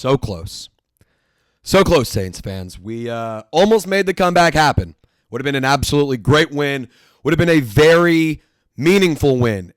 So close. So close, Saints fans. We almost made the comeback happen. Would have been an absolutely great win. Would have been a very meaningful win.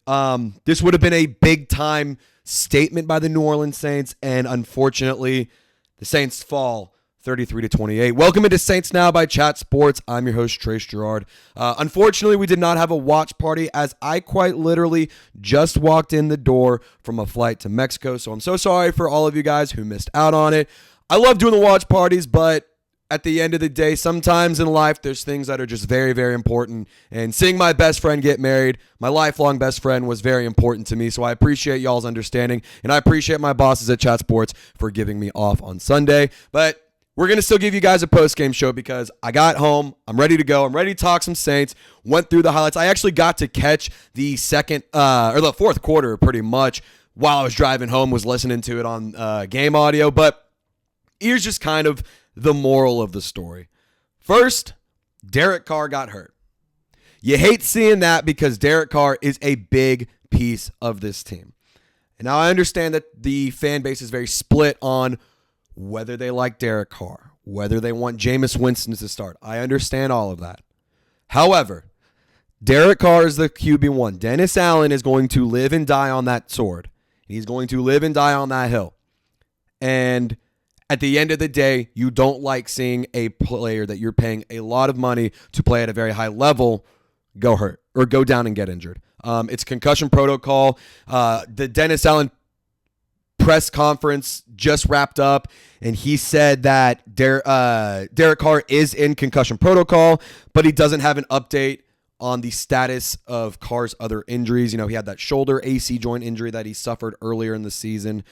This would have been a big-time statement by the New Orleans Saints, and unfortunately, the Saints fall 33-28. Welcome into Saints Now by Chat Sports. I'm your host, Trace Gerard. Unfortunately, we did not have a watch party as I quite literally just walked in the door from a flight to Mexico, so I'm so sorry for all of you guys who missed out on it. I love doing the watch parties, but at the end of the day, sometimes in life, there's things that are just very, very important. And seeing my best friend get married, my lifelong best friend, was very important to me. So I appreciate y'all's understanding. And I appreciate my bosses at Chat Sports for giving me off on Sunday. But we're going to still give you guys a post-game show because I got home. I'm ready to go. I'm ready to talk some Saints. Went through the highlights. I actually got to catch the the fourth quarter pretty much while I was driving home, was listening to it on game audio. But here's just kind of the moral of the story. First, Derek Carr got hurt. You hate seeing that because Derek Carr is a big piece of this team. And now I understand that the fan base is very split on whether they like Derek Carr, whether they want Jameis Winston to start. I understand all of that. However, Derek Carr is the QB1. Dennis Allen is going to live and die on that sword. He's going to live and die on that hill. And at the end of the day, you don't like seeing a player that you're paying a lot of money to play at a very high level go hurt or go down and get injured. It's concussion protocol. The Dennis Allen press conference just wrapped up, and he said that Derek Carr is in concussion protocol, but he doesn't have an update on the status of Carr's other injuries. You know, he had that shoulder AC joint injury that he suffered earlier in the season.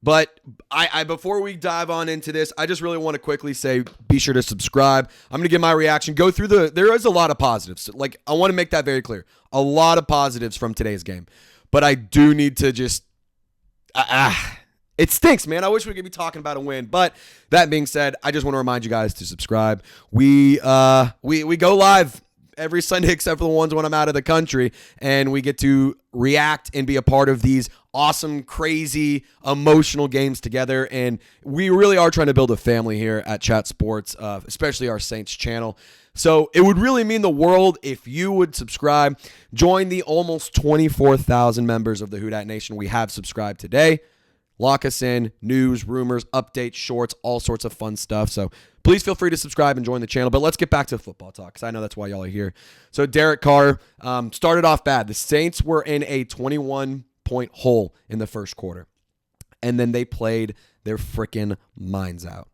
But I before we dive on into this, I just really want to quickly say, be sure to subscribe. I'm going to give my reaction. Go through there is a lot of positives. Like, I want to make that very clear. A lot of positives from today's game. But I do need to just, it stinks, man. I wish we could be talking about a win. But that being said, I just want to remind you guys to subscribe. We go live every Sunday except for the ones when I'm out of the country, and we get to react and be a part of these awesome, crazy, emotional games together. And we really are trying to build a family here at Chat Sports, especially our Saints channel. So it would really mean the world if you would subscribe. Join the almost 24,000 members of the Who Dat Nation we have subscribed today. Lock us in, news, rumors, updates, shorts, all sorts of fun stuff. So please feel free to subscribe and join the channel. But let's get back to football talk because I know that's why y'all are here. So Derek Carr started off bad. The Saints were in a 21-point hole in the first quarter, and then they played their freaking minds out.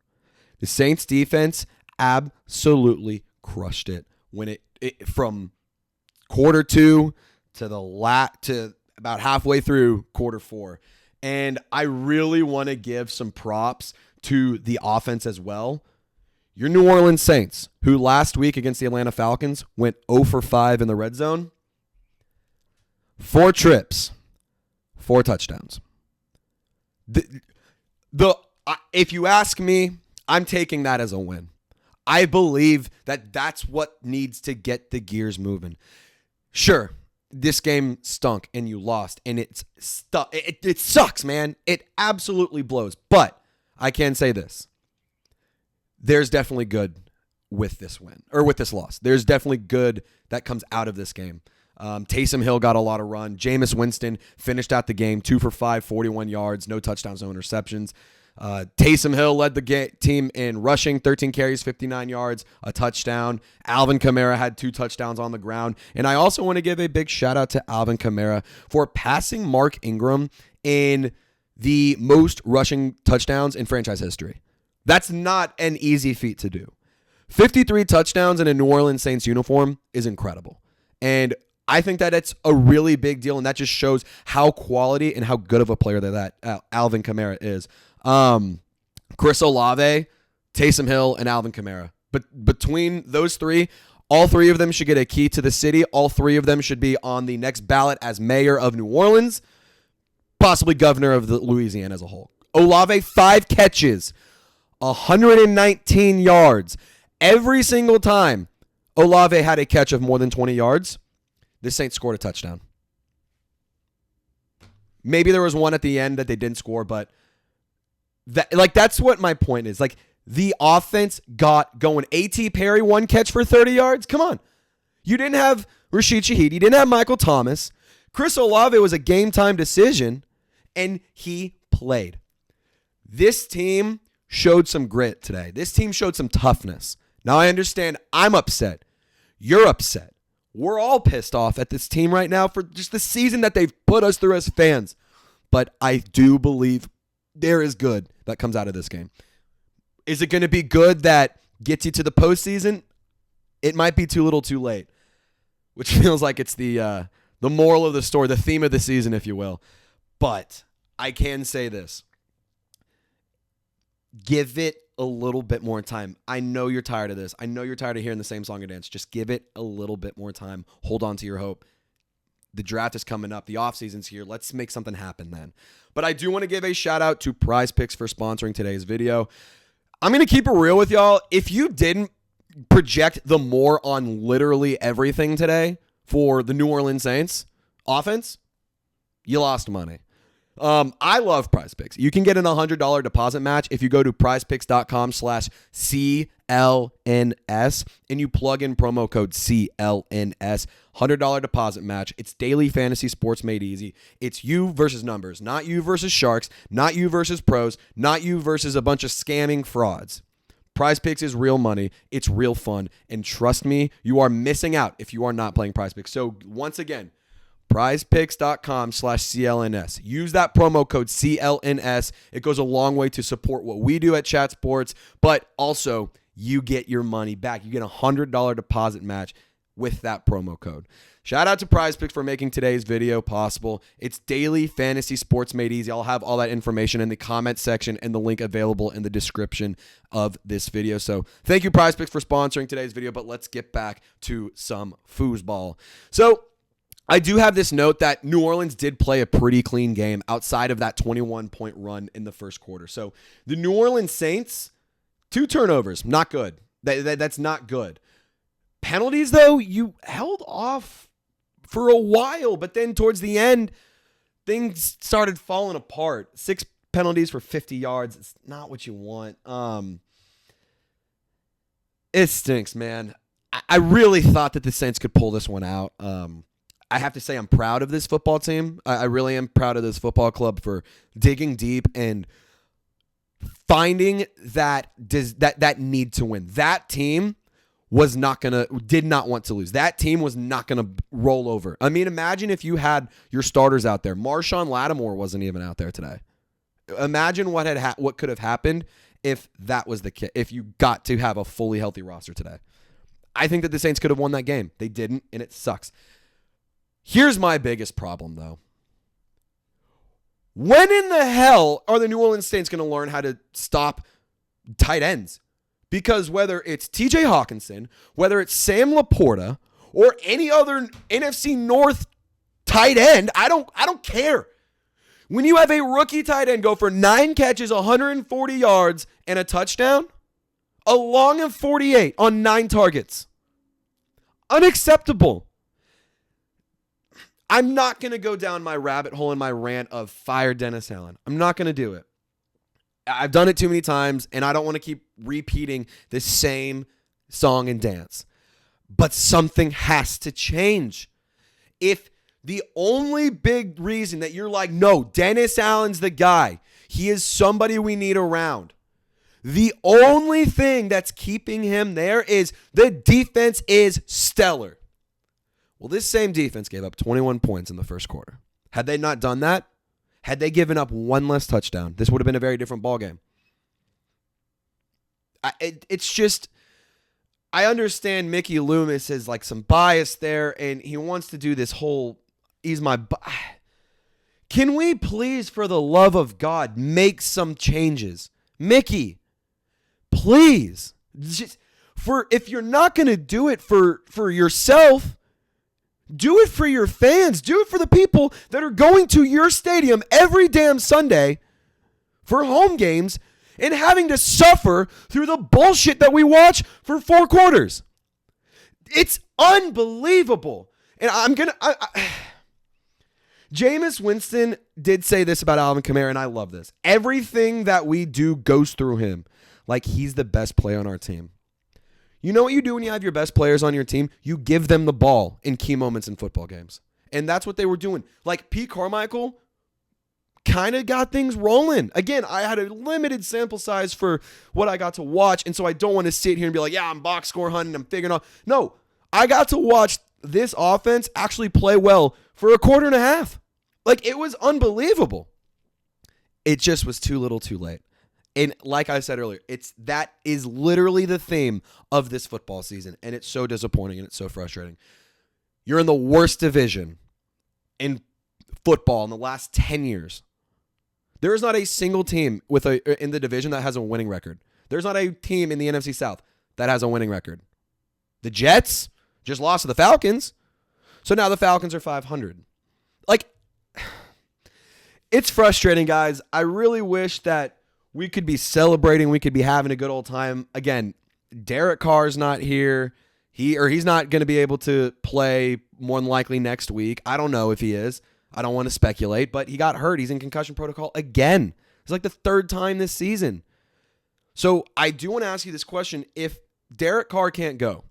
The Saints defense absolutely crushed it when it from quarter two to to about halfway through quarter four. And I really want to give some props to the offense as well. Your New Orleans Saints, who last week against the Atlanta Falcons went 0 for 5 in the red zone, 4 trips, 4 touchdowns. If you ask me, I'm taking that as a win. I believe that that's what needs to get the gears moving. Sure, this game stunk and you lost, and it sucks, man. It absolutely blows. But I can say this. There's definitely good with this win, or with this loss. There's definitely good that comes out of this game. Taysom Hill got a lot of run. Jameis Winston finished out the game 2 for 5, 41 yards, no touchdowns, no interceptions. Taysom Hill led the team in rushing, 13 carries, 59 yards, a touchdown. Alvin Kamara had 2 touchdowns on the ground. And I also want to give a big shout out to Alvin Kamara for passing Mark Ingram in the most rushing touchdowns in franchise history. That's not an easy feat to do. 53 touchdowns in a New Orleans Saints uniform is incredible. And I think that it's a really big deal, and that just shows how quality and how good of a player that Alvin Kamara is. Chris Olave, Taysom Hill, and Alvin Kamara. But between those three, all 3 of them should get a key to the city. All 3 of them should be on the next ballot as mayor of New Orleans, possibly governor of Louisiana as a whole. Olave, 5 catches, 119 yards. Every single time Olave had a catch of more than 20 yards, the Saints scored a touchdown. Maybe there was one at the end that they didn't score, but That's what my point is. Like, the offense got going. A.T. Perry, 1 catch for 30 yards. Come on. You didn't have Rashid Shaheed. You didn't have Michael Thomas. Chris Olave was a game-time decision, and he played. This team showed some grit today. This team showed some toughness. Now, I understand I'm upset. You're upset. We're all pissed off at this team right now for just the season that they've put us through as fans. But I do believe there is good that comes out of this game. Is it going to be good that gets you to the postseason? It might be too little too late, which feels like it's the moral of the story, the theme of the season, if you will. But I can say this. Give it a little bit more time. I know you're tired of this. I know you're tired of hearing the same song and dance. Just give it a little bit more time. Hold on to your hope. The draft is coming up. The offseason's here. Let's make something happen then. But I do want to give a shout out to PrizePicks for sponsoring today's video. I'm going to keep it real with y'all. If you didn't project the more on literally everything today for the New Orleans Saints offense, you lost money. I love PrizePicks. You can get an $100 deposit match if you go to prizepicks.com/CLNS and you plug in promo code CLNS. $100 deposit match. It's daily fantasy sports made easy. It's you versus numbers, not you versus sharks, not you versus pros, not you versus a bunch of scamming frauds. PrizePicks is real money. It's real fun. And trust me, you are missing out if you are not playing PrizePicks. So once again, prizepicks.com/CLNS. Use that promo code CLNS. It goes a long way to support what we do at Chat Sports, but also you get your money back. You get a $100 deposit match with that promo code. Shout out to PrizePicks for making today's video possible. It's daily fantasy sports made easy. I'll have all that information in the comment section and the link available in the description of this video. So thank you, PrizePicks, for sponsoring today's video, but let's get back to some foosball. So I do have this note that New Orleans did play a pretty clean game outside of that 21-point run in the first quarter. So the New Orleans Saints, 2 turnovers, not good. That's not good. Penalties, though, you held off for a while, but then towards the end, things started falling apart. 6 penalties for 50 yards. It's not what you want. It stinks, man. I really thought that the Saints could pull this one out. I have to say I'm proud of this football team. I really am proud of this football club for digging deep and finding that need to win. That team did not want to lose. That team was not gonna roll over. I mean, imagine if you had your starters out there. Marshon Lattimore wasn't even out there today. Imagine what could have happened if that was the case. If you got to have a fully healthy roster today, I think that the Saints could have won that game. They didn't, and it sucks. Here's my biggest problem, though. When in the hell are the New Orleans Saints going to learn how to stop tight ends? Because whether it's TJ Hawkinson, whether it's Sam LaPorta, or any other NFC North tight end, I don't care. When you have a rookie tight end go for 9 catches, 140 yards, and a touchdown, a long of 48 on 9 targets. Unacceptable. I'm not going to go down my rabbit hole in my rant of fire Dennis Allen. I'm not going to do it. I've done it too many times, and I don't want to keep repeating the same song and dance. But something has to change. If the only big reason that you're like, no, Dennis Allen's the guy, he is somebody we need around. The only thing that's keeping him there is the defense is stellar. Well, this same defense gave up 21 points in the first quarter. Had they not done that, had they given up 1 less touchdown, this would have been a very different ballgame. It's just, I understand Mickey Loomis has like some bias there, and he wants to do this whole, can we please, for the love of God, make some changes? Mickey, please. Just if you're not going to do it for yourself, do it for your fans. Do it for the people that are going to your stadium every damn Sunday for home games and having to suffer through the bullshit that we watch for 4 quarters. It's unbelievable. And Jameis Winston did say this about Alvin Kamara, and I love this. Everything that we do goes through him. Like he's the best player on our team. You know what you do when you have your best players on your team? You give them the ball in key moments in football games. And that's what they were doing. Like Pete Carmichael kind of got things rolling. Again, I had a limited sample size for what I got to watch, and so I don't want to sit here and be like, yeah, I'm box score hunting, I'm figuring out. No, I got to watch this offense actually play well for a quarter and a half. Like, it was unbelievable. It just was too little too late. And like I said earlier, that is literally the theme of this football season, and it's so disappointing and it's so frustrating. You're in the worst division in football in the last 10 years. There is not a single team in the division that has a winning record. There's not a team in the NFC South that has a winning record. The Jets just lost to the Falcons, so now the Falcons are 500. Like, it's frustrating, guys. I really wish that we could be celebrating. We could be having a good old time. Again, Derek Carr's not here. He's not going to be able to play more than likely next week. I don't know if he is. I don't want to speculate, but he got hurt. He's in concussion protocol again. It's like the third time this season. So I do want to ask you this question. If Derek Carr can't go,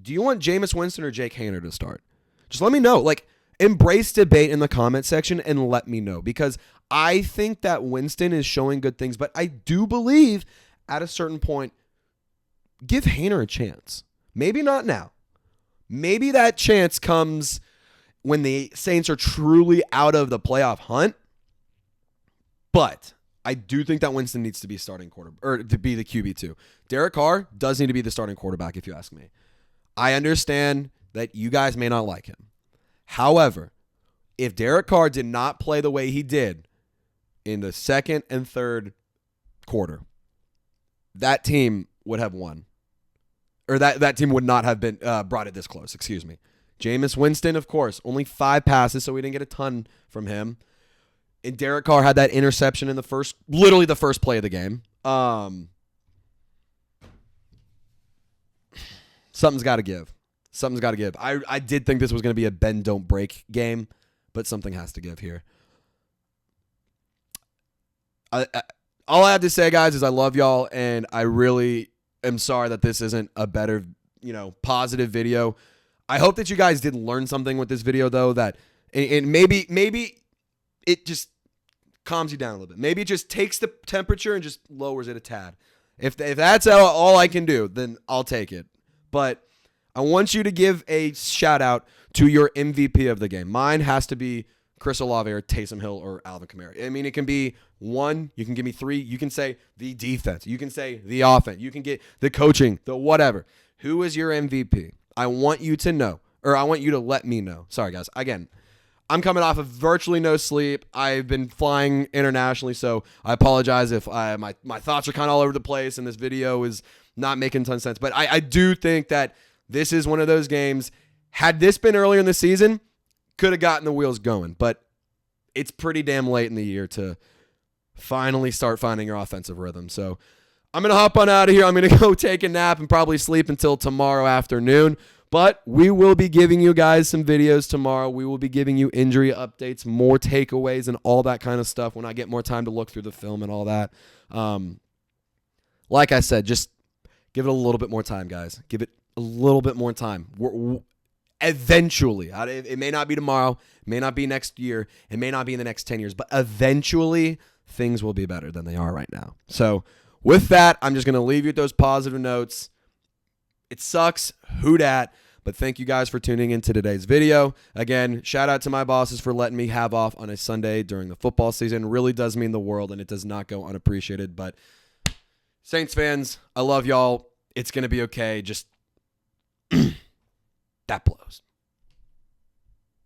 do you want Jameis Winston or Jake Haener to start? Just let me know. Like, embrace debate in the comment section and let me know, because I think that Winston is showing good things, but I do believe at a certain point, give Haener a chance. Maybe not now. Maybe that chance comes when the Saints are truly out of the playoff hunt. But I do think that Winston needs to be starting or to be the QB2. Derek Carr does need to be the starting quarterback, if you ask me. I understand that you guys may not like him. However, if Derek Carr did not play the way he did in the second and third quarter, that team would have won. Or that team would not have been brought it this close, excuse me. Jameis Winston, of course, only 5 passes, so we didn't get a ton from him. And Derek Carr had that interception in literally the first play of the game. Something's got to give. Something's got to give. I did think this was going to be a bend, don't break game, but something has to give here. All I have to say, guys, is I love y'all, and I really am sorry that this isn't a better, positive video. I hope that you guys did learn something with this video, though, that and maybe it just calms you down a little bit. Maybe it just takes the temperature and just lowers it a tad. If that's all I can do, then I'll take it. But I want you to give a shout out to your MVP of the game. Mine has to be Chris Olave or Taysom Hill or Alvin Kamara. I mean, it can be 1. You can give me 3. You can say the defense. You can say the offense. You can get the coaching, the whatever. Who is your MVP? I want you to know, or I want you to let me know. Sorry, guys. Again, I'm coming off of virtually no sleep. I've been flying internationally, so I apologize if my thoughts are kind of all over the place and this video is not making a ton of sense. But I do think that this is one of those games. Had this been earlier in the season, could have gotten the wheels going. But it's pretty damn late in the year to finally start finding your offensive rhythm. So I'm going to hop on out of here. I'm going to go take a nap and probably sleep until tomorrow afternoon. But we will be giving you guys some videos tomorrow. We will be giving you injury updates, more takeaways, and all that kind of stuff when I get more time to look through the film and all that. Like I said, just give it a little bit more time, guys. Give it a little bit more time. Eventually, it may not be tomorrow, it may not be next year, it may not be in the next 10 years, but eventually things will be better than they are right now. So with that, I'm just going to leave you with those positive notes. It sucks, who dat, but thank you guys for tuning into today's video. Again, shout out to my bosses for letting me have off on a Sunday during the football season. It really does mean the world, and it does not go unappreciated. But Saints fans, I love y'all. It's going to be okay. Just that blows.